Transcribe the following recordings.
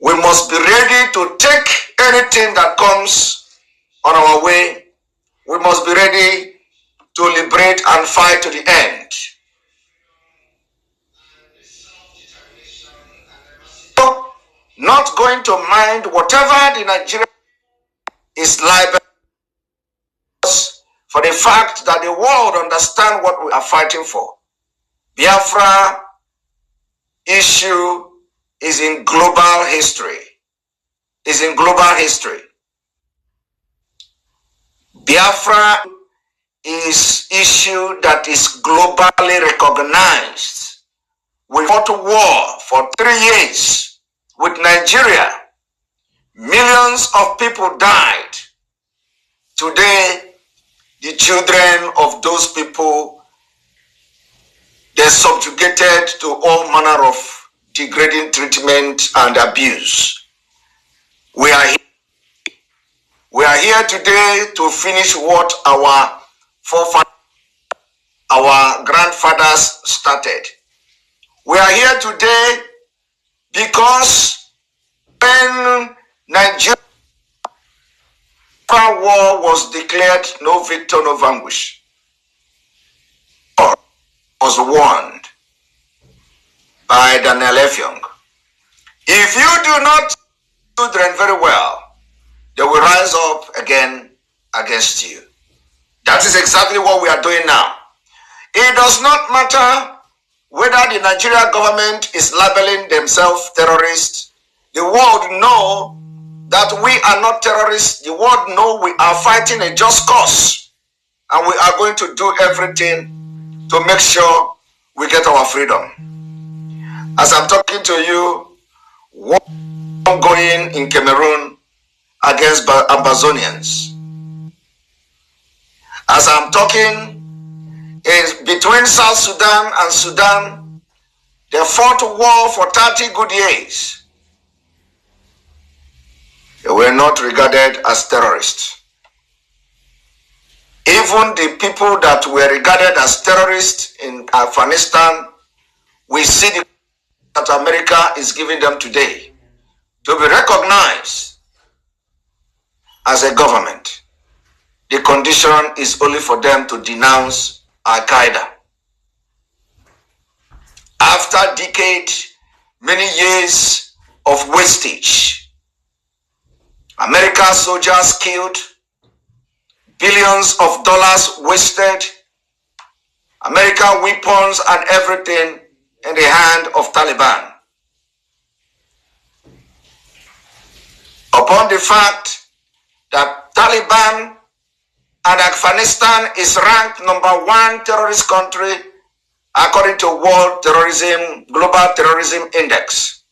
We must be ready to take anything that comes on our way. We must be ready to liberate and fight to the end. Not going to mind whatever the Nigerian is liable for the fact that the world understand what we are fighting for. Biafra issue is in global history. Is in global history. Biafra is issue that is globally recognized. We fought a war for 3 years with Nigeria. Millions of people died. Today, the children of those people, they're subjugated to all manner of degrading treatment and abuse. We are here today to finish what our forefathers, our grandfathers started. We are here today because when Nigeria war was declared, no victor, no vanquish, was warned by Daniel Effiong. If you do not do children very well, they will rise up again against you. That is exactly what we are doing now. It does not matter whether the Nigerian government is labeling themselves terrorists. The world know that we are not terrorists. The world know we are fighting a just cause. And we are going to do everything to make sure we get our freedom. As I'm talking to you, war going in Cameroon against Ambazonians. As I'm talking, between South Sudan and Sudan, they fought a war for 30 good years. They were not regarded as terrorists. Even the people that were regarded as terrorists in Afghanistan, we see that America is giving them today to be recognized as a government. The condition is only for them to denounce Al-Qaeda. After decades, many years of wastage, American soldiers killed, billions of dollars wasted, American weapons and everything in the hand of Taliban. Upon the fact that Taliban and Afghanistan is ranked #1 terrorist country according to World Terrorism, Global Terrorism Index.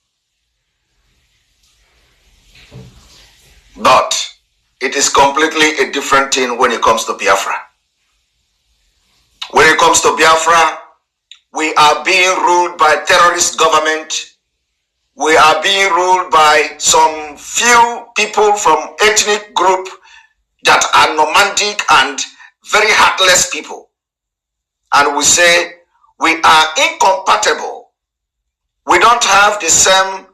But it is completely a different thing when it comes to Biafra. When it comes to Biafra, we are being ruled by terrorist government. We are being ruled by some few people from ethnic group that are nomadic and very heartless people. And we say we are incompatible. We don't have the same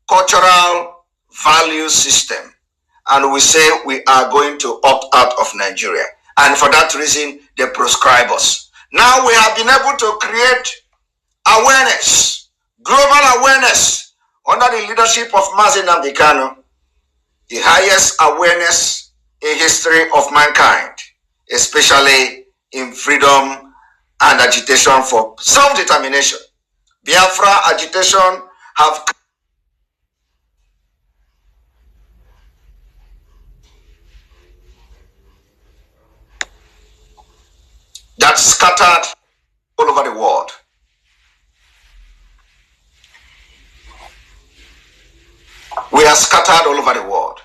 cultural value system. And we say we are going to opt out of Nigeria. And for that reason, they proscribe us. Now we have been able to create awareness, global awareness, under the leadership of Mazi Nnamdi Kanu, the highest awareness in history of mankind, especially in freedom and agitation for self-determination. Biafra agitation have that scattered all over the world. We are scattered all over the world.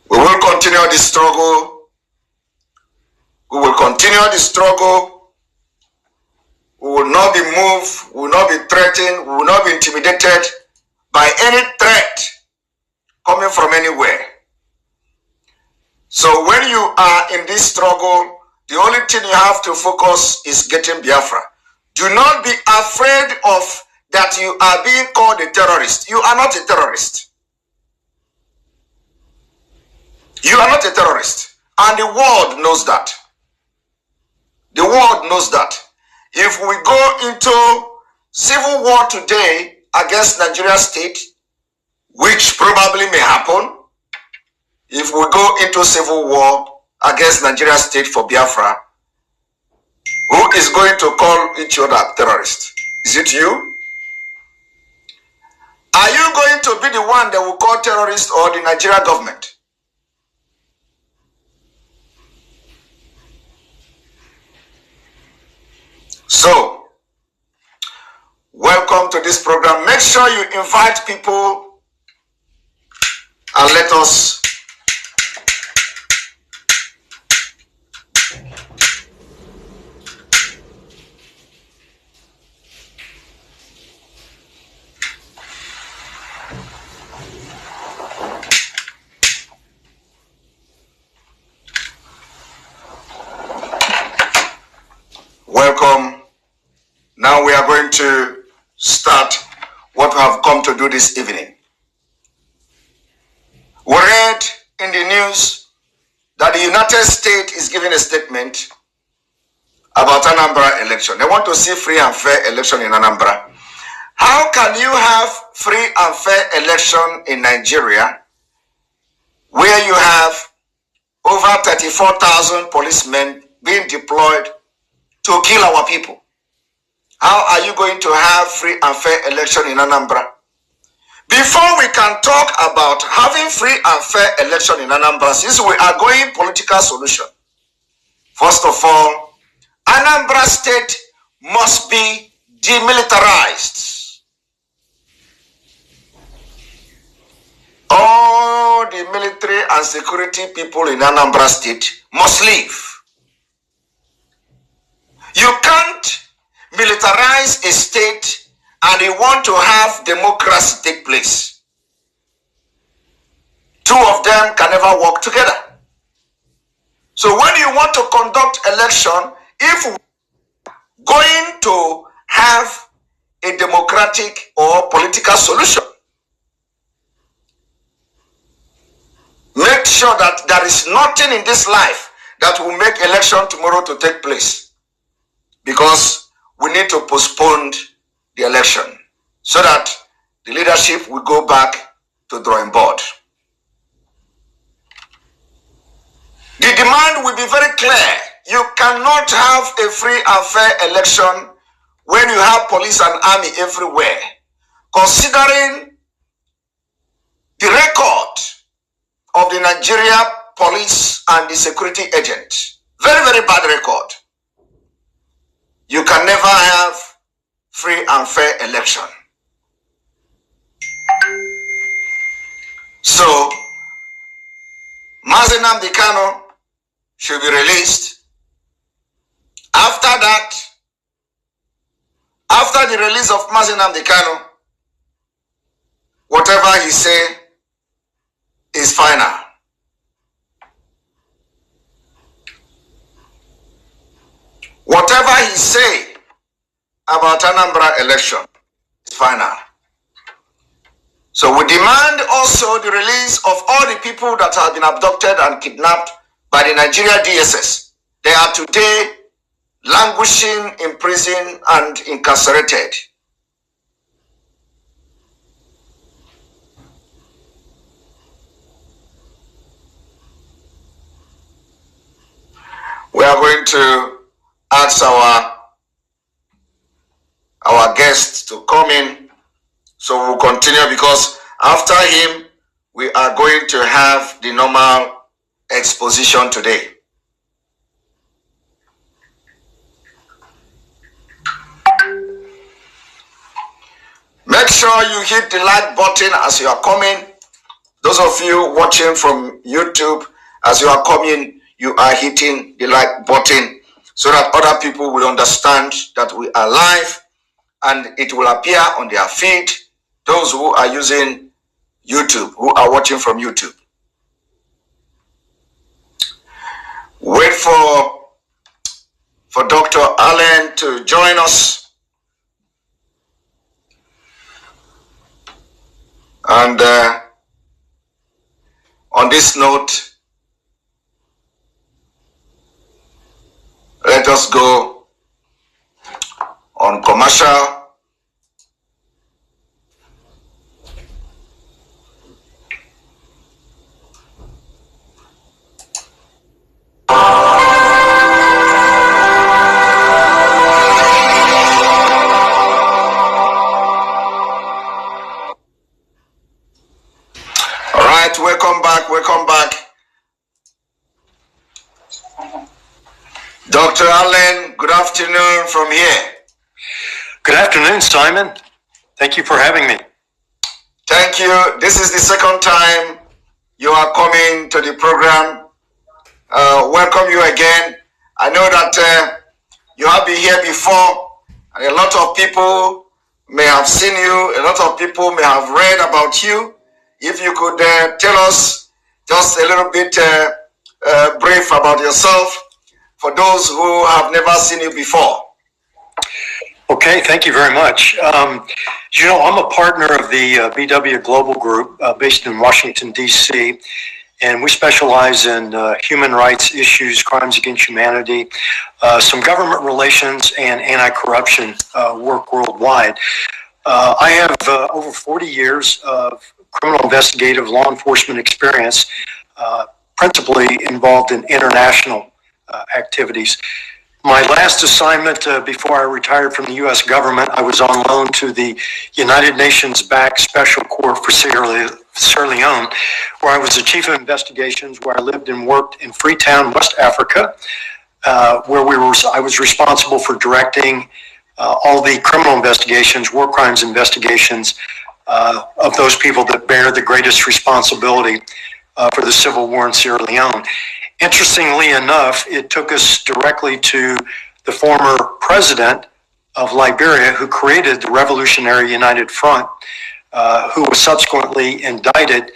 We will continue the struggle. We will continue the struggle. We will not be moved. We will not be threatened. We will not be intimidated by any threat coming from anywhere. So when you are in this struggle, the only thing you have to focus is getting Biafra. Do not be afraid of that you are being called a terrorist. You are not a terrorist. You are not a terrorist. And the world knows that. The world knows that. If we go into civil war today against Nigeria state, which probably may happen, if we go into civil war against Nigeria state for Biafra, who is going to call each other terrorist? Is it you? Are you going to be the one that will call terrorist or the Nigeria government? So, welcome to this program. Make sure you invite people and let us welcome. Now we are going to start what we have come to do this evening. We read in the news that the United States is giving a statement about Anambra election. They want to see free and fair election in Anambra. How can you have free and fair election in Nigeria where you have over 34,000 policemen being deployed to kill our people? How are you going to have free and fair election in Anambra? Before we can talk about having free and fair election in Anambra, since we are going political solution, first of all, Anambra state must be demilitarized. All the military and security people in Anambra state must leave. You can't militarize a state and you want to have democracy take place. Two of them can never work together. So when you want to conduct election, if we're going to have a democratic or political solution, make sure that there is nothing in this life that will make election tomorrow to take place, because we need to postpone the election so that the leadership will go back to drawing board. The demand will be very clear. You cannot have a free and fair election when you have police and army everywhere, considering the record of the Nigeria police and the security agent. Very, very bad record. You can never have free and fair election. So, Mazi Nnamdi Kanu should be released. After that, after the release of Mazi Nnamdi Kanu, whatever he say is final. Whatever he say about Anambra election is final. So we demand also the release of all the people that have been abducted and kidnapped by the Nigeria DSS. They are today languishing in prison and incarcerated. We are going to ask our guests to come in, so we'll continue, because after him we are going to have the normal exposition today. Make sure you hit the like button as you are coming. Those of you watching from YouTube, as you are coming, you are hitting the like button so that other people will understand that we are live and it will appear on their feed. Those who are using YouTube, who are watching from YouTube. for Dr. Allen to join us. And on this note, let us go on commercial. Welcome back. Dr. Allen, good afternoon from here. Good afternoon, Simon. Thank you for having me. Thank you. This is the second time you are coming to the program. Welcome you again. I know that you have been here before, and a lot of people may have seen you, a lot of people may have read about you. If you could tell us just a little bit brief about yourself for those who have never seen you before. Okay, thank you very much. You know, I'm a partner of the BW Global Group based in Washington, D.C., and we specialize in human rights issues, crimes against humanity, some government relations, and anti-corruption work worldwide. I have over 40 years of criminal investigative law enforcement experience, principally involved in international activities. My last assignment before I retired from the U.S. government, I was on loan to the United Nations-backed Special Court for Sierra Leone, where I was the chief of investigations, where I lived and worked in Freetown, West Africa, where I was responsible for directing all the criminal investigations, war crimes investigations of those people that bear the greatest responsibility for the civil war in Sierra Leone. Interestingly enough, it took us directly to the former president of Liberia, who created the Revolutionary United Front, who was subsequently indicted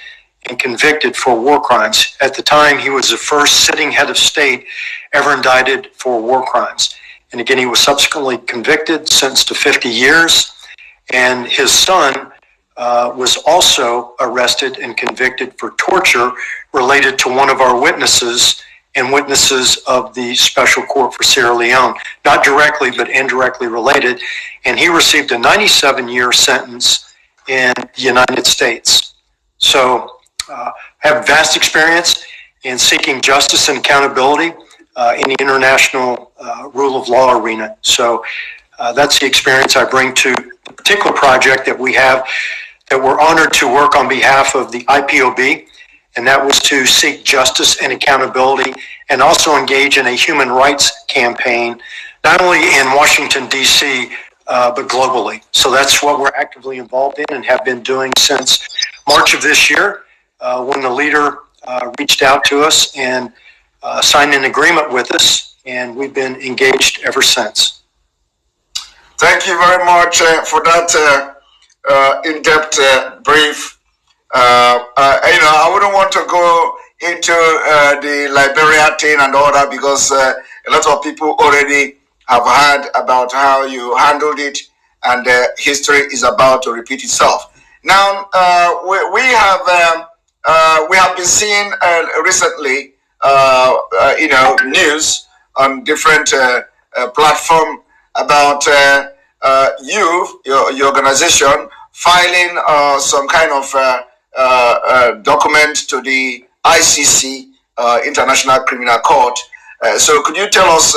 and convicted for war crimes. At the time, he was the first sitting head of state ever indicted for war crimes. And again, he was subsequently convicted, sentenced to 50 years, and his son was also arrested and convicted for torture related to one of our witnesses and witnesses of the Special Court for Sierra Leone, not directly but indirectly related, and he received a 97-year sentence in the United States. So I have vast experience in seeking justice and accountability in the international rule of law arena. So that's the experience I bring to the particular project that we have, that we're honored to work on behalf of the IPOB, and that was to seek justice and accountability and also engage in a human rights campaign, not only in Washington, D.C., but globally. So that's what we're actively involved in and have been doing since March of this year, when the leader reached out to us and signed an agreement with us, and we've been engaged ever since. Thank you very much for that in-depth brief. I wouldn't want to go into the Liberia thing and all that, because a lot of people already have heard about how you handled it, and history is about to repeat itself. Now, we have been seeing recently, news on different platforms about your organization filing some kind of document to the ICC, International Criminal Court. So could you tell us,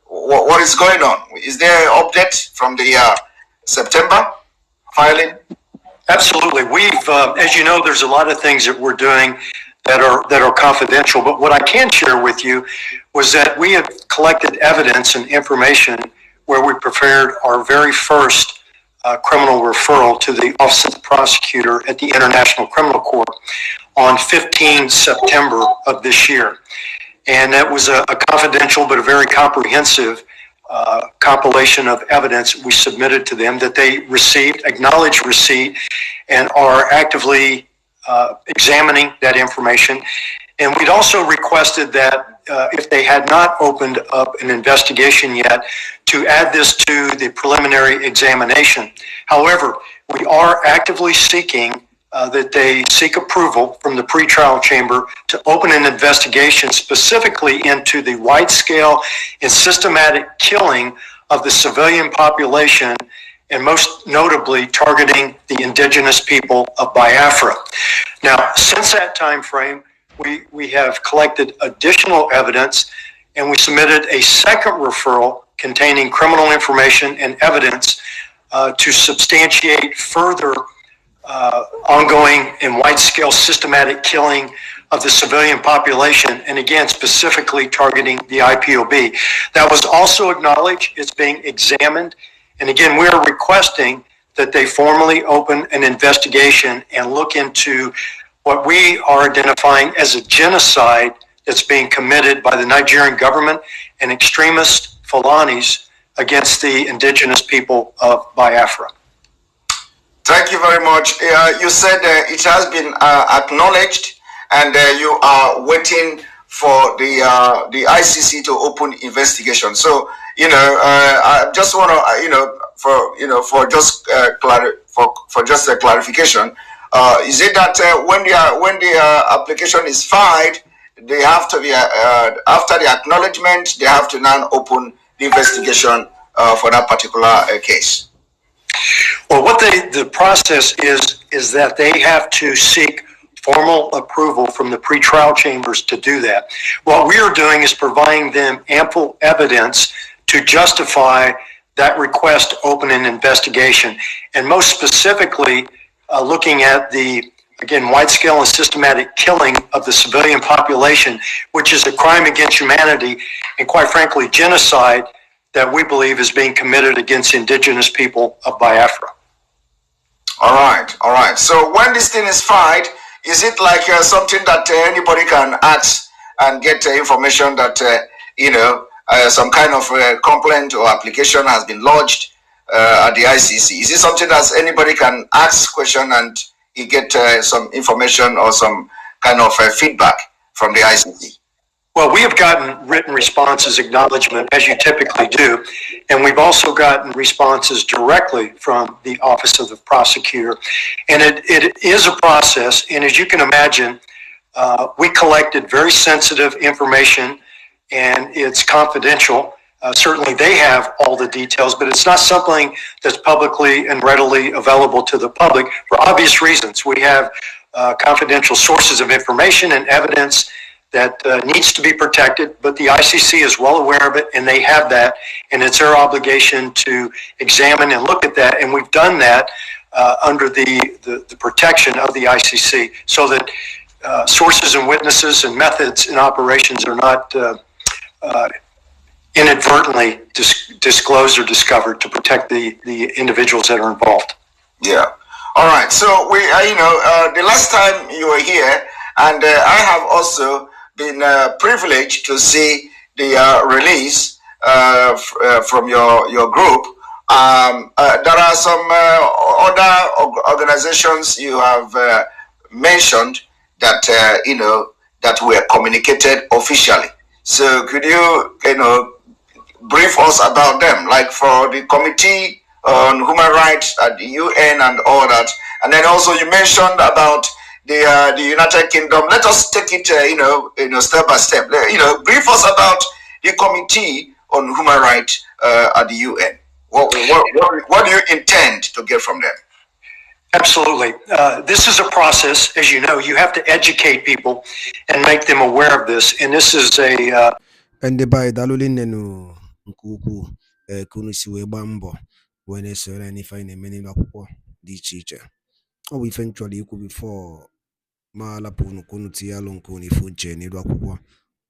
what is going on? Is there an update from the September filing? Absolutely. We've, as you know, there's a lot of things that we're doing that are confidential. But what I can share with you was that we have collected evidence and information where we prepared our very first criminal referral to the Office of the Prosecutor at the International Criminal Court on 15 September of this year. And that was a confidential but a very comprehensive compilation of evidence we submitted to them that they received, acknowledged receipt, and are actively examining that information. And we'd also requested that if they had not opened up an investigation yet, to add this to the preliminary examination. However, we are actively seeking that they seek approval from the pretrial chamber to open an investigation specifically into the wide-scale and systematic killing of the civilian population, and most notably targeting the indigenous people of Biafra. Now, since that time frame, we have collected additional evidence, and we submitted a second referral containing criminal information and evidence to substantiate further ongoing and wide-scale systematic killing of the civilian population, and again, specifically targeting the IPOB. That was also acknowledged. It's being examined. And again, we are requesting that they formally open an investigation and look into what we are identifying as a genocide that's being committed by the Nigerian government and extremist Fulanis against the indigenous people of Biafra. Thank you very much. You said it has been acknowledged, and you are waiting for the ICC to open investigation. So I just want to for just a clarification. Is it that when the application is filed, they have to be after the acknowledgement, they have to now open the investigation for that particular case? Well, what the process is that they have to seek formal approval from the pretrial chambers to do that. What we are doing is providing them ample evidence to justify that request to open an investigation, and most specifically looking at the, again, wide-scale and systematic killing of the civilian population, which is a crime against humanity and, quite frankly, genocide that we believe is being committed against indigenous people of Biafra. All right. So when this thing is filed, is it like something that anybody can ask and get information that, some kind of complaint or application has been lodged at the ICC? Is it something that anybody can ask question and you get some information or some kind of feedback from the ICC? Well, we have gotten written responses, acknowledgement, as you typically do, and we've also gotten responses directly from the Office of the Prosecutor. And it is a process, and as you can imagine, we collected very sensitive information, and it's confidential. Certainly they have all the details, but it's not something that's publicly and readily available to the public for obvious reasons. We have confidential sources of information and evidence that needs to be protected, but the ICC is well aware of it, and they have that, and it's their obligation to examine and look at that, and we've done that under the protection of the ICC, so that sources and witnesses and methods and operations are not inadvertently disclosed or discovered, to protect the individuals that are involved. Yeah. All right. So we, the last time you were here, and I have also been privileged to see the release from your group. There are some other organizations you have mentioned that that were communicated officially. So could you brief us about them, like for the Committee on Human Rights at the UN and all that, and then also you mentioned about the United Kingdom. Let us take it, step by step. Brief us about the Committee on Human Rights at the UN. What do you intend to get from them? Absolutely. This is a process, as you know. You have to educate people and make them aware of this. And this is a... And by Dalulin Nkuku, Kunisi Webambo, when it's any fine many akwụkwọ dị iche iche. We eventually ikwu before ma lapụ nnukwu tiyalụ nke onifu nche n'iru akwụkwọ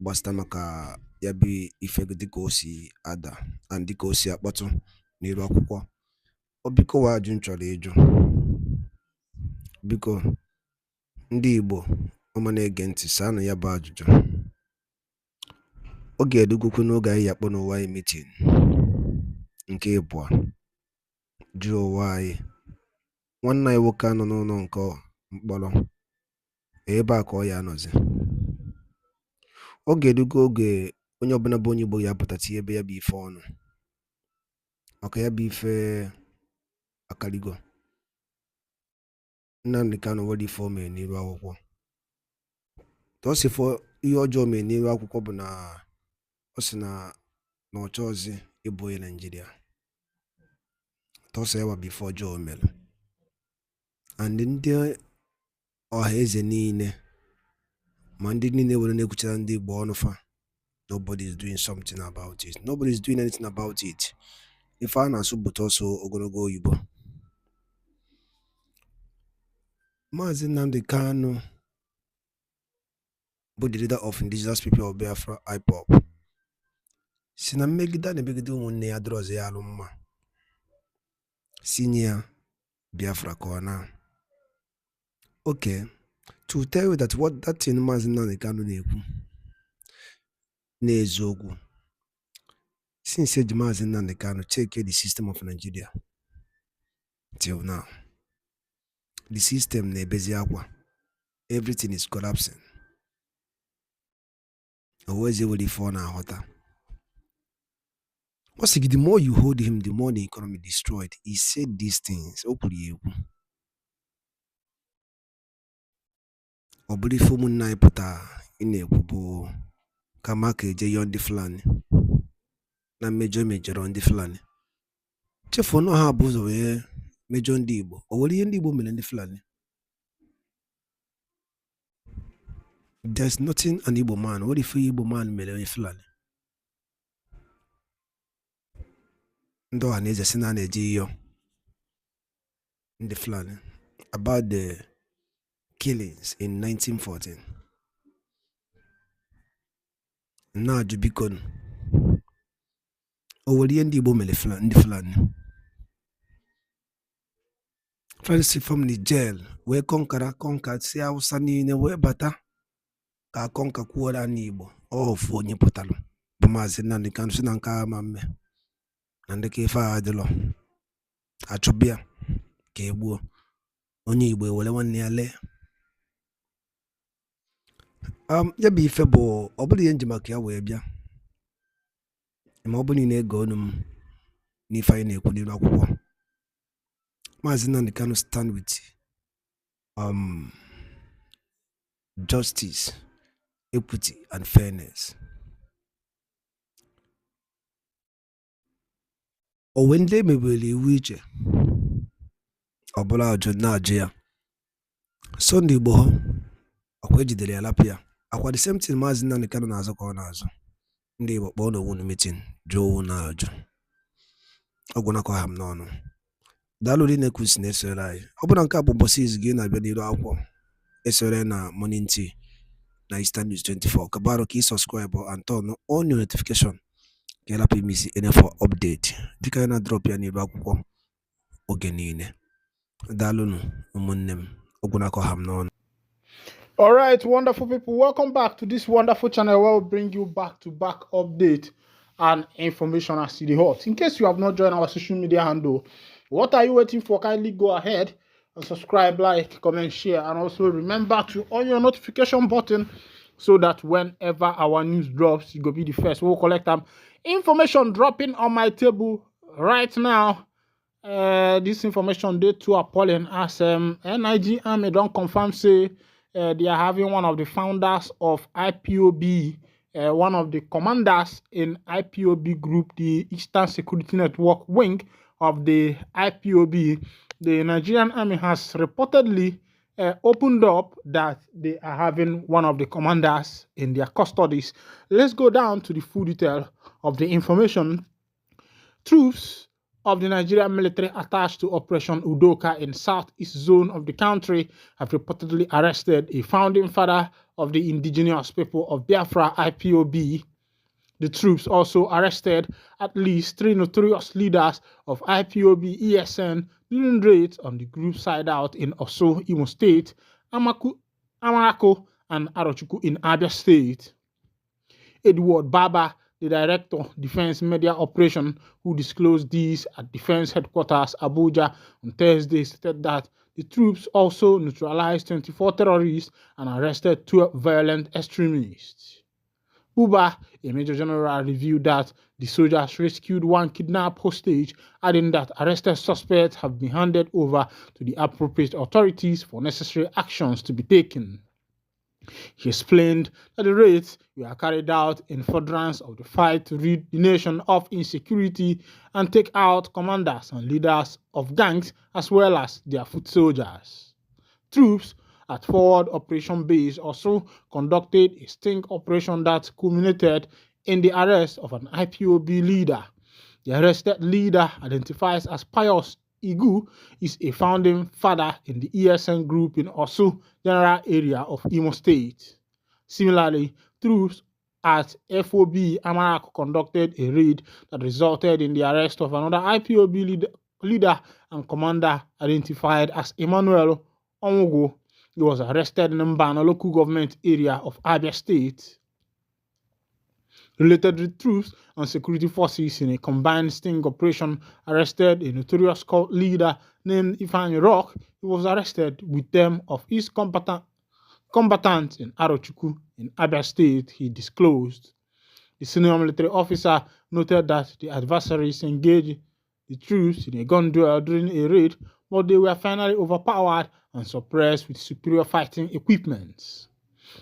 gbasịta maka ya bụ ife dịka o si ada and dịka o si akpọtụ n'iru akwụkwọ. Biko wa ajụ nchọrọ ịjụ, biko ndị Igbo ọma na-ege ntị saa na ya bụ ajụjụ. Oge edugokwu n'oge anyị yakpọ n'ụwa anyị meeting nke ịbụọ jụọ ụwa anyị nwanne anyị nwoke anọ n'ụlọ nke mkpọrọ ebe a ka ọ ya anọzi. oge dugo oge onye ọbụla bụ onye Igbo ya pụta tie ebe ya bụ ife ọnụ maka ya bụ ife akarigo. Nnamdi Kanu nwere ife o mere n'iru akwụkwọ tọsifọ ihe ọjọọ mere n'iru akwụkwọ bụ na ọ sị na ọ chọọzi ịbụ onye Naijiria tọsọ ya bụ ife ọjọọ mere and ndị ọha eze niile ma ndị niile were na-ekwuchara ndị Igbo ọnụ fa, nobody is doing something about it. Nobody is doing anything about it. Ife a na-asụ bụ tọsọ ogologo oyibo. Maazị Nnamdi Kanu bụ the leader of indigenous people of Biafra IPOB si na mmegide na-emegide ụmụnne ya dịrị ọzọ ya alụ mma si nye ya Biafra ka ọ na. Okay, to tell you that what that thing Maazị Nnamdi Kanu na-ekwu n'eziokwu, since eji Maazị Nnamdi Kanu check the system of Nigeria till now, the system na-ebezi akwa, everything is collapsing. Always ewere ife ọ na-aghọta. The more you hold him, the more the economy destroyed. He said these things. O kwuru ya ekwu. Ọ bụrụ ife ụmụnna anyị pụta ị na-ekwu bụ kama ka eje yọọ ndị Fulani na mejọrọ ndị Fulani. Chefuo na ha bụ ụzọ wee mejọ ndị Igbo. O nwere ihe ndị Igbo mere ndị Fulani? There's nothing an Igbo man. What if Igbo man mere onye Fulani? Ndị ọha na-eze si na na-eje iyo ndị Fulani about the killings in 1914. Na-ajụ biko o nwere ihe ndị Igbo mere ndị Fulani? First from the jail wee kọnka si Hausa niile wee bata ka kọnka kwuola n'Igbo. Ofu onye pụtalụ bụ Maazị Nnamdi Kanu si na nke ama mme na ndị ka ife a adịlọ achọbịa ka egbuo onye Igbo ewere nwanne ya lee. Ya bụ ife bụ ọ bụrụ ihe nji maka ya wee bịa, ma ọ bụrụ na ege ọnụ m n'ife anyị na-ekwu n'iru akwụkwọ. Maazị Nnamdi Kanu stand with justice, equity and fairness. O when they mebere iwu iche ọ bụla ajụ na-ajụ ya, so ndị Igbo ha ọkwa ejidere ya lapụ ya akwa the same thing Maazị Nnamdi Kanu na-azụ ka ọ na-azụ. Ndị Igbo kpọọ n'onwe na meeting jụọ owu na-ajụ ọgwụnakọ ha m n'ọnụ. Daalụ ri na-ekwusi na-esore anyị. Ọ bụla nke a bụ ụbọchị izu gị na-abịa n'iru akwụkwọ esore na Morning Tea na Eastern News 24 kabaro ka ị subscribe and turn on your notification ka ịlapụ imisi for update dịka ya na drop ya n'iru akwụkwọ oge niile. Daalụnụ ụmụnne m ọgwụnakọ ha m n'ọnụ. All right, wonderful people, welcome back to this wonderful channel where we bring you back-to-back update and information as to the hot. In case you have not joined our social media handle, what are you waiting for? Kindly go ahead and subscribe, like, comment, share, and also remember to on your notification button so that whenever our news drops, you go be the first. We'll collect information dropping on my table right now. This information they too appalling as NIG Army don't confirm say they are having one of the founders of IPOB, one of the commanders in IPOB group, the Eastern Security Network wing of the IPOB. The Nigerian Army has reportedly opened up that they are having one of the commanders in their custodies. Let's go down to the full detail of the information. Troops of the Nigerian military attached to Operation Udoka in southeast zone of the country have reportedly arrested a founding father of the indigenous people of Biafra IPOB. The troops also arrested at least 3 notorious leaders of IPOB ESN during raids on the group's hideout in Oso, Imo State, Amarako, and Arochukwu in Abia State. Edward Baba, the director, Defense Media Operation, who disclosed this at Defense Headquarters, Abuja, on Thursday, stated that the troops also neutralized 24 terrorists and arrested 12 violent extremists. Buba, a major general, revealed that the soldiers rescued one kidnapped hostage, adding that arrested suspects have been handed over to the appropriate authorities for necessary actions to be taken. He explained that the raids were carried out in furtherance of the fight to rid the nation of insecurity and take out commanders and leaders of gangs as well as their foot soldiers. Troops at Forward Operation Base also conducted a sting operation that culminated in the arrest of an IPOB leader. The arrested leader, identified as Pius Igu, is a founding father in the ESN group in Osu General Area of Imo State. Similarly, troops at FOB Amarak conducted a raid that resulted in the arrest of another IPOB leader and commander identified as Emmanuel Onwogo. He was arrested in Mbano local government area of Abia State. Related with troops and security forces in a combined sting operation arrested a notorious cult leader named Ifeanyi Rock. He was arrested with them of his combatants in Arochukwu in Abia State, he disclosed. The senior military officer noted that the adversaries engaged the troops in a gun duel during a raid, but they were finally overpowered and suppressed with superior fighting equipment.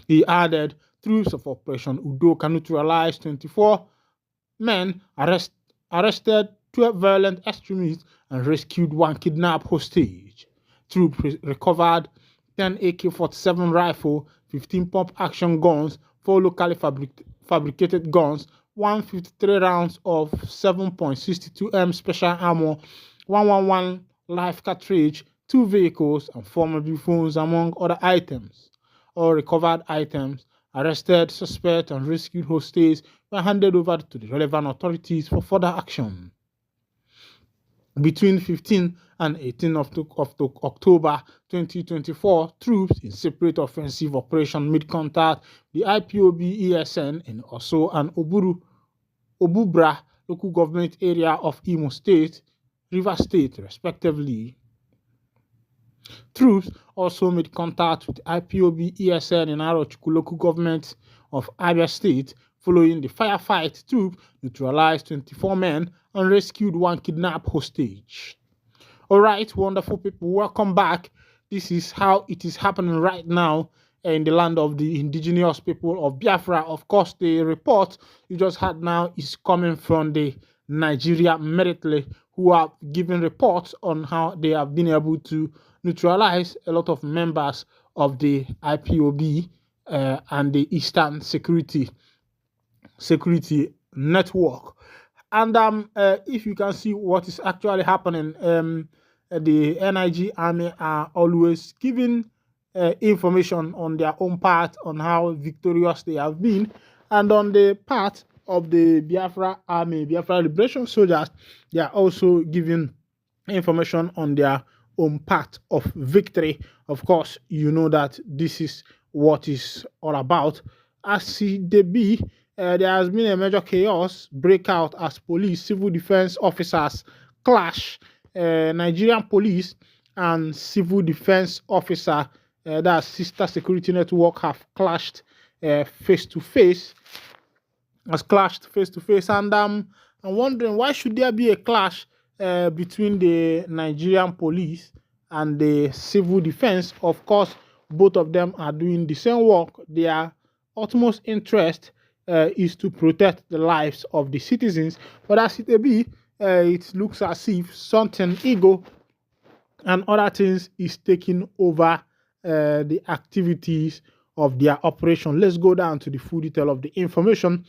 He added, troops of Operation Udoka neutralized 24 men, arrested 12 violent extremists, and rescued one kidnapped hostage. Troops recovered 10 AK-47 rifle, 15 pump-action guns, 4 locally fabricated guns, 153 rounds of 7.62M special ammo, 111 live cartridge, 2 vehicles, and 4 mobile phones, among other items. All recovered items, arrested suspects, and rescued hostages were handed over to the relevant authorities for further action. Between 15 and 18 of October 2024, troops in separate offensive operation made contact the IPOB ESN in Oso and Obubra local government area of Imo State, River State, respectively. Troops also made contact with IPOB ESN in Arochukwu local government of Abia State. Following the firefight, troops neutralized 24 men and rescued one kidnapped hostage. All right, wonderful people, welcome back. This is how it is happening right now in the land of the indigenous people of Biafra. Of course, the report you just had now is coming from the Nigeria military, who are giving reports on how they have been able to neutralize a lot of members of the IPOB and the Eastern Security Network. And if you can see what is actually happening, the NIG army are always giving information on their own part on how victorious they have been, and on the part of the Biafra army, Biafra Liberation soldiers, they are also giving information on their own part of victory. Of course, you know that this is what is all about. As they be, there has been a major chaos breakout as police, civil defense officers clash. Nigerian police and civil defense officer, that sister security network, have clashed face to face. And I'm wondering, why should there be a clash between the Nigerian police and the civil defense? Of course, both of them are doing the same work. Their utmost interest is to protect the lives of the citizens. But as it may be, it looks as if something ego and other things is taking over the activities of their operation. Let's go down to the full detail of the information.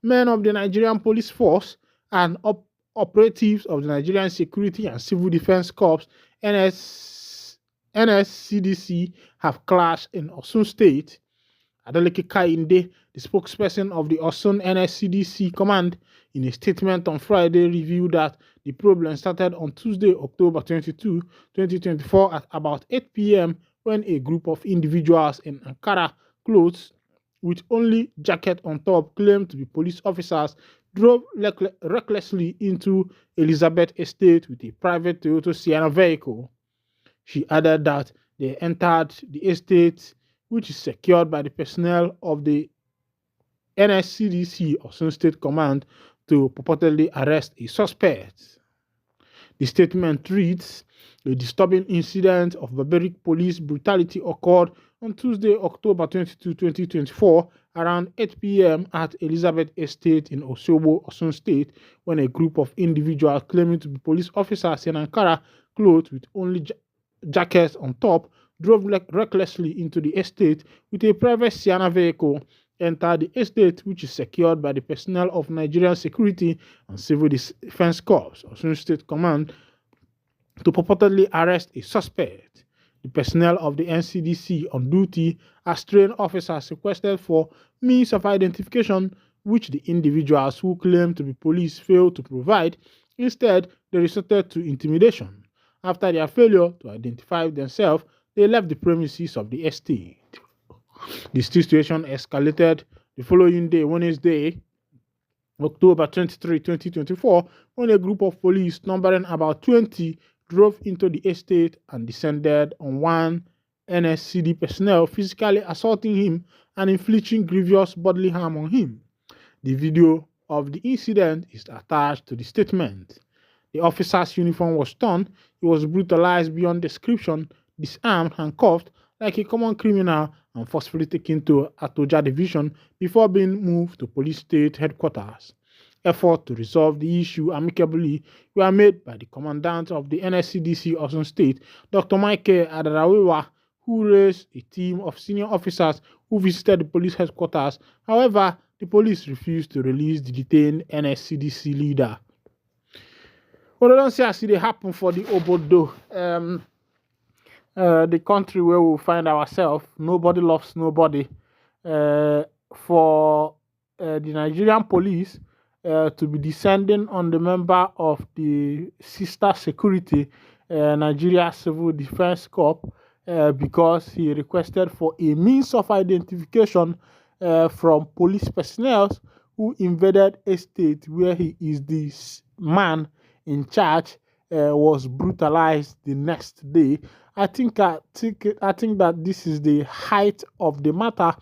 Men of the Nigerian Police Force and operatives of the Nigerian Security and Civil Defense Corps, NSCDC, have clashed in Osun State. Adeleke Kainde, the spokesperson of the Osun NSCDC command, in a statement on Friday, revealed that the problem started on Tuesday, October 22, 2024 at about 8 p.m. when a group of individuals in Ankara clothes with only jacket on top, claimed to be police officers, drove recklessly into Elizabeth Estate with a private Toyota Sienna vehicle. She added that they entered the estate, which is secured by the personnel of the NSCDC Osun State Command to purportedly arrest a suspect. The statement reads, a disturbing incident of barbaric police brutality occurred on Tuesday, October 22, 2024, around 8 p.m. at Elizabeth Estate in Osogbo, Osun State, when a group of individuals claiming to be police officers in Ankara, clothed with only jackets on top, drove recklessly into the estate with a private Sienna vehicle, entered the estate, which is secured by the personnel of Nigerian Security and Civil Defense Corps, Osun State Command, to purportedly arrest a suspect. The personnel of the NCDC on duty as trained officers requested for means of identification, which the individuals who claim to be police failed to provide. Instead, they resorted to intimidation. After their failure to identify themselves, they left the premises of the estate. The situation escalated the following day, Wednesday, October 23, 2024, when a group of police numbering about 20 drove into the estate and descended on one NSCD personnel, physically assaulting him and inflicting grievous bodily harm on him. The video of the incident is attached to the statement. The officer's uniform was torn, he was brutalized beyond description, disarmed, handcuffed like a common criminal, and forcefully taken to Atoja Division before being moved to police state headquarters. Efforts to resolve the issue amicably were made by the commandant of the NSCDC Osun State, Dr. Michael Adarawewa, who raised a team of senior officers who visited the police headquarters. However, the police refused to release the detained NSCDC leader. Well, I don't see as it happen for the Obodo, the country where we find ourselves. Nobody loves nobody. For the Nigerian police to be descending on the member of the sister security, Nigeria Civil Defense Corps, because he requested for a means of identification from police personnel who invaded a state where he is the man in charge, was brutalized the next day. I think that this is the height of the matter,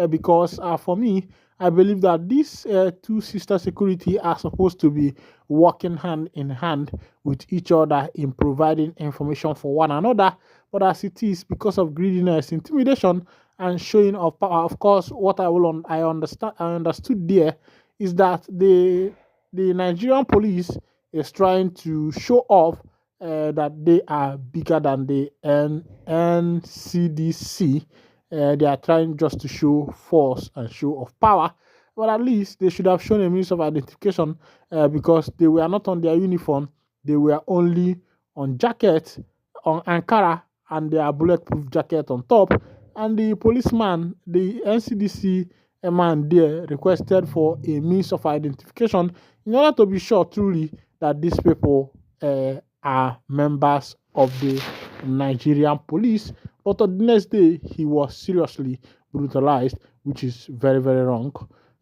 because for me, I believe that these two sister security are supposed to be working hand in hand with each other in providing information for one another. But as it is, because of greediness, intimidation, and showing of power, of course, what I understood there is that the Nigerian police is trying to show off that they are bigger than the NCDC. They are trying just to show force and show of power. But at least they should have shown a means of identification, because they were not on their uniform. They were only on jacket, on Ankara, and their bulletproof jacket on top. And the policeman, the NCDC man there, requested for a means of identification in order to be sure truly that these people are members of the Nigerian police. But on the next day, he was seriously brutalized, which is very, very wrong.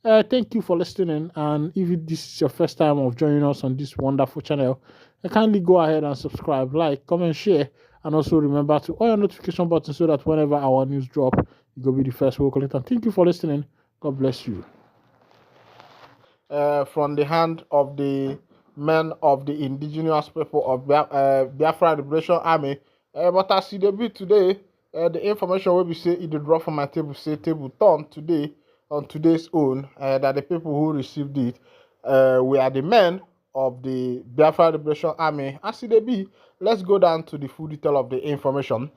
Thank you for listening. And if this is your first time of joining us on this wonderful channel, kindly go ahead and subscribe, like, comment, share, and also remember to on your notification button so that whenever our news drop, you will be the first to collect. And thank you for listening. God bless you. From the hand of the men of the indigenous people of Biafra Liberation Army. But as you debut today, the information will be say it drop from my table, say table turn today on today's own, that the people who received it were the men of the Biafra Liberation Army. As it be, let's go down to the full detail of the information.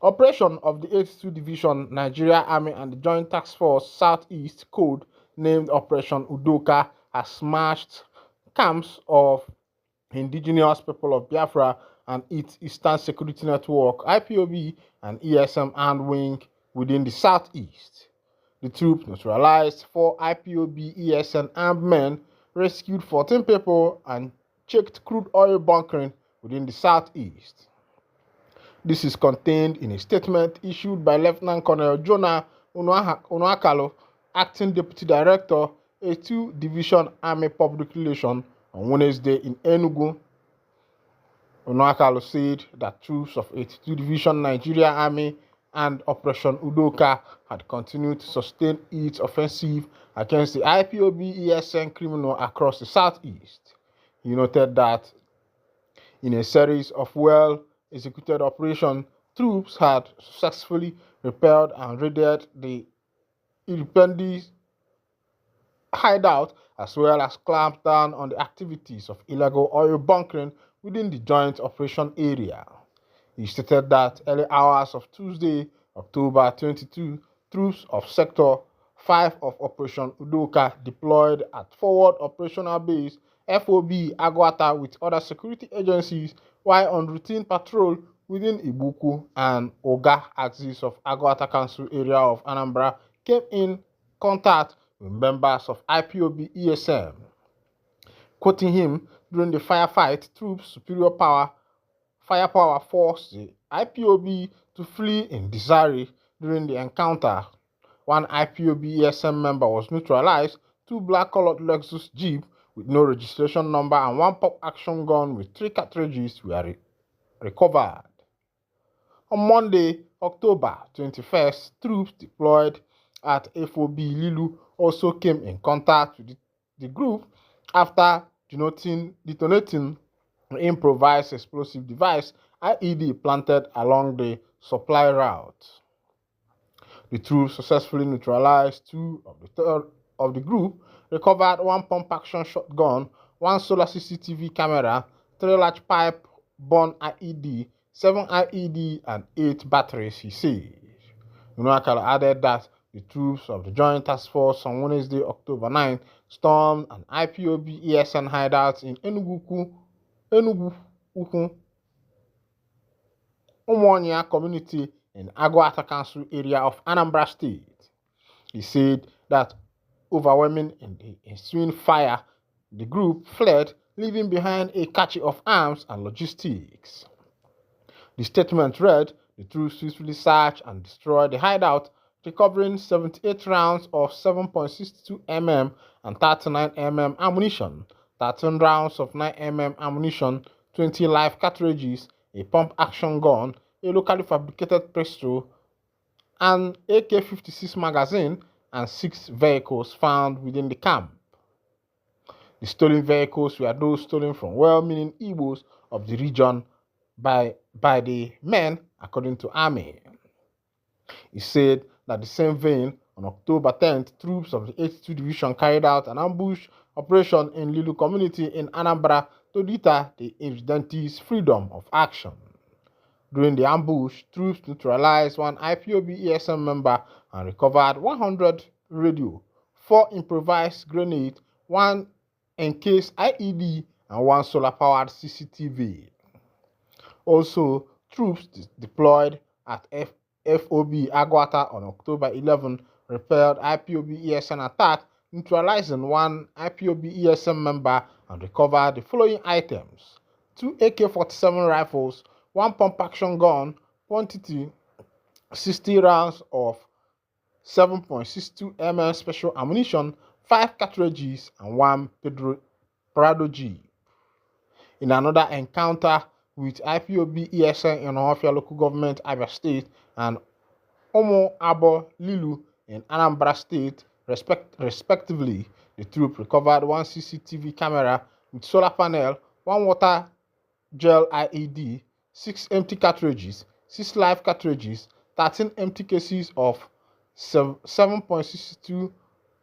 Operation of the 82 Division Nigeria Army and the Joint Task Force Southeast Code, named Operation Udoka, has smashed camps of indigenous people of Biafra and its Eastern Security Network, IPOB, and ESM armed wing within the Southeast. The troops neutralized 4 IPOB ESN armed men, rescued 14 people, and checked crude oil bunkering within the Southeast. This is contained in a statement issued by Lieutenant Colonel Jonah Unuakalo, Acting Deputy Director, 82 Division Army Public Relations, on Wednesday in Enugu. Unuakalo said that troops of 82 Division Nigeria Army and Operation Udoka had continued to sustain its offensive against the IPOB ESN criminal across the southeast. He noted that in a series of well-executed operations, troops had successfully repelled and raided the independent hideout as well as clamped down on the activities of illegal oil bunkering within the joint operation area. He stated that early hours of Tuesday, October 22, troops of Sector 5 of Operation Udoka deployed at Forward Operational Base FOB Agwata with other security agencies while on routine patrol within Ibuku and Oga axis of Agwata Council area of Anambra came in contact with members of IPOB ESM. Quoting him, during the firefight, troops firepower forced the IPOB to flee in disarray. During the encounter, one IPOB ESM member was neutralized, two black-colored Lexus Jeep with no registration number and one pop-action gun with 3 cartridges were recovered. On Monday, October 21st, troops deployed at FOB Lilu also came in contact with the group after detonating an improvised explosive device IED planted along the supply route. The troops successfully neutralized 2 of the group, recovered 1 pump-action shotgun, 1 solar CCTV camera, 3 large pipe-borne IED, 7 IED, and 8 batteries, he said. Unakala added that the troops of the Joint Task Force on Wednesday, October 9, stormed an IPOB ESN hideout in Enugu Umuonia community in Agwata Council area of Anambra State. He said that overwhelming in the ensuing fire, the group fled, leaving behind a cache of arms and logistics. The statement read, the troops swiftly searched and destroyed the hideout, recovering 78 rounds of 7.62 mm and 39 mm ammunition, 13 rounds of 9 mm ammunition, 20 live cartridges, a pump-action gun, a locally fabricated pistol, an AK-56 magazine, and 6 vehicles found within the camp. The stolen vehicles were those stolen from well-meaning Igbos of the region by the men, according to Army. He said that the same vein, on October 10th, troops of the 82 Division carried out an ambush operation in Lilu community in Anambra to deter the insurgents' freedom of action. During the ambush, troops neutralized 1 IPOB ESM member and recovered 100 radio, 4 improvised grenades, 1 encased IED, and 1 solar-powered CCTV. Also, troops deployed at FOB Agwata on October 11 repelled IPOB ESN attack, neutralizing 1 IPOB ESM member and recovered the following items: 2 AK-47 rifles, 1 pump-action gun, quantity 60 rounds of 7.62 mm special ammunition, 5 cartridges, and 1 Prado Jeep. In another encounter with IPOB ESN in Ohafia local government, Abia State, and Omo Abo Lilu in Anambra State, respectively, the troop recovered 1 CCTV camera with solar panel, 1 water gel IED, 6 empty cartridges, 6 live cartridges, 13 empty cases of 7.62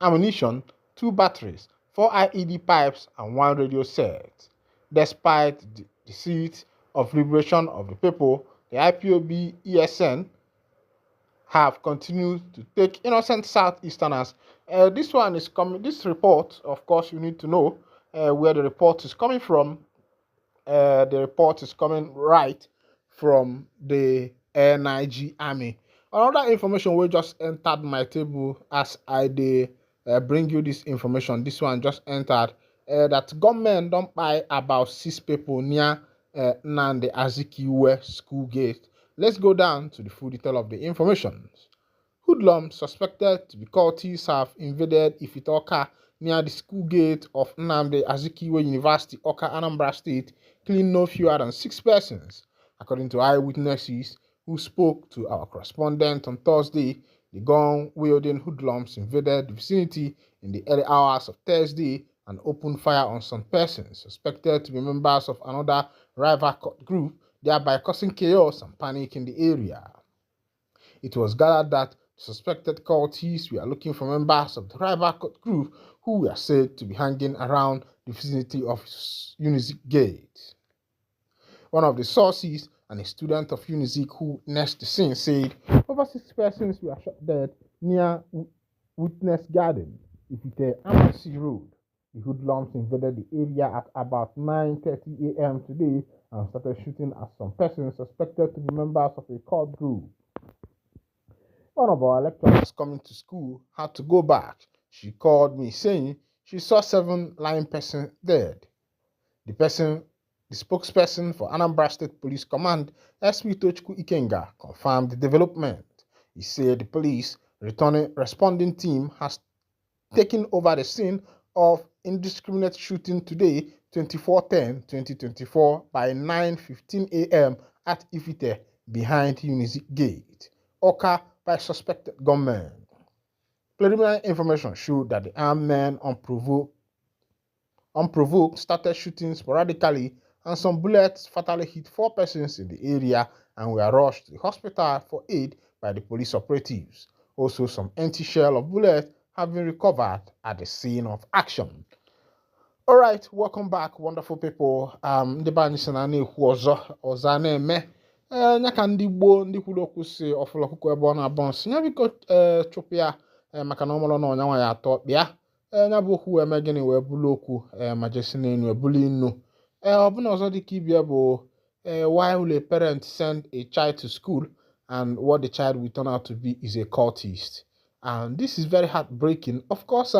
ammunition, 2 batteries, 4 IED pipes, and 1 radio set. Despite the deceit of liberation of the people, the IPOB ESN have continued to take innocent Southeasterners. This one is coming. This report, of course, you need to know where the report is coming from. The report is coming right from the NIG Army. Another information we just entered my table as I bring you this information. This one just entered that government don't buy about 6 people near Nande Azikiwe school gate. Let's go down to the full detail of the information. Hoodlums suspected to be cultists have invaded Ifitoka near the school gate of Nnamdi Azikiwe University, Oka, Anambra State, killing no fewer than 6 persons. According to eyewitnesses who spoke to our correspondent on Thursday. The gun-wielding hoodlums invaded the vicinity in the early hours of Thursday and opened fire on some persons suspected to be members of another rival cult group, thereby causing chaos and panic in the area. It was gathered that suspected cultists were looking for members of the rival cult group who were said to be hanging around the vicinity of Unizik Gate. One of the sources and a student of Unizik who witnessed the scene said over 6 persons were shot dead near Witness Garden, Ifite Amasi Road. The hoodlums invaded the area at about 9:30 a.m. today and started shooting at some persons suspected to be members of a cult group. One of our lecturers coming to school had to go back. She called me saying she saw 7 lying persons dead. The spokesperson for Anambra State Police Command, SP Tochukwu Ikenga, confirmed the development. He said the police responding team has taken over the scene of indiscriminate shooting today, 24/10/2024, by 9:15 a.m. at Ifite behind Unizik Gate, Oka, by suspected gunmen. Preliminary information showed that the armed men unprovoked started shooting sporadically, and some bullets fatally hit 4 persons in the area and were rushed to the hospital for aid by the police operatives. Also, some empty shell of bullets have been recovered at the scene of action. All right, welcome back, wonderful people. Ndị be anyị si na na-ekwu ọzọ na-eme nya ka ndị Igbo ndị kwuru okwu si ọfụlụ ọkụkọ ebe ọ na-abọ nsị ya biko chụpụ ya maka na ọ mụrụ na ọnyanwa ya atọ kpịa nya bụ okwu eme gịnị wee bụrụ okwu ma jesi n'enu ebulu inu ọbụna ọzọ dịka ibia bụ why will a parent send a child to school and what the child will turn out to be is a cultist, and this is very heartbreaking. Of course,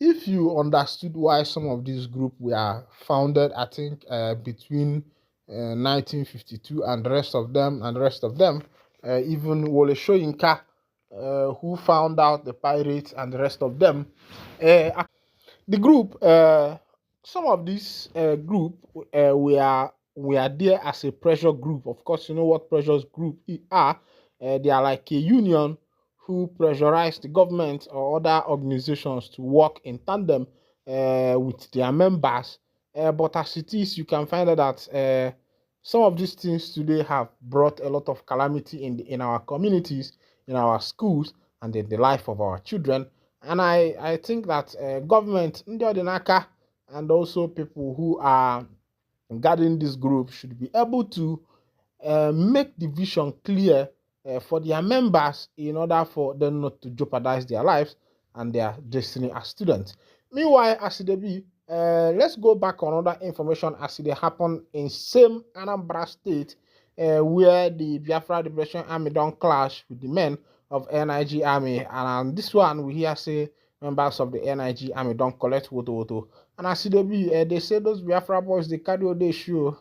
if you understood why some of these groups were founded, I think between 1952 and the rest of them, even Wole Soyinka, who found out the pirates and the rest of them, the group, some of these group were there as a pressure group. Of course, you know what pressure group are. They are like a union who pressurize the government or other organizations to work in tandem with their members. But as it is, you can find out that some of these things today have brought a lot of calamity in our communities, in our schools, and in the life of our children. And I think that government, and also people who are guarding this group should be able to make the vision clear for their members in order for them not to jeopardize their lives and their destiny as students. Meanwhile, as it be, let's go back on other information as it happened in same Anambra State where the Biafra Libration Army don't clash with the men of NIG Army, and this one we hear say members of the NIG Army don't collect woto. And as it be, they say those Biafra boys they carry all their shoe.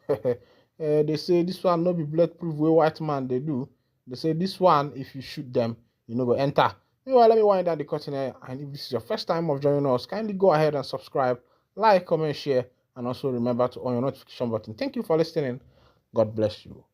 They say this one no be bulletproof way white man they do. They say this one, if you shoot them, you know go enter. Meanwhile, let me wind down the curtain here. And if this is your first time of joining us, kindly go ahead and subscribe, like, comment, share, and also remember to on your notification button. Thank you for listening. God bless you.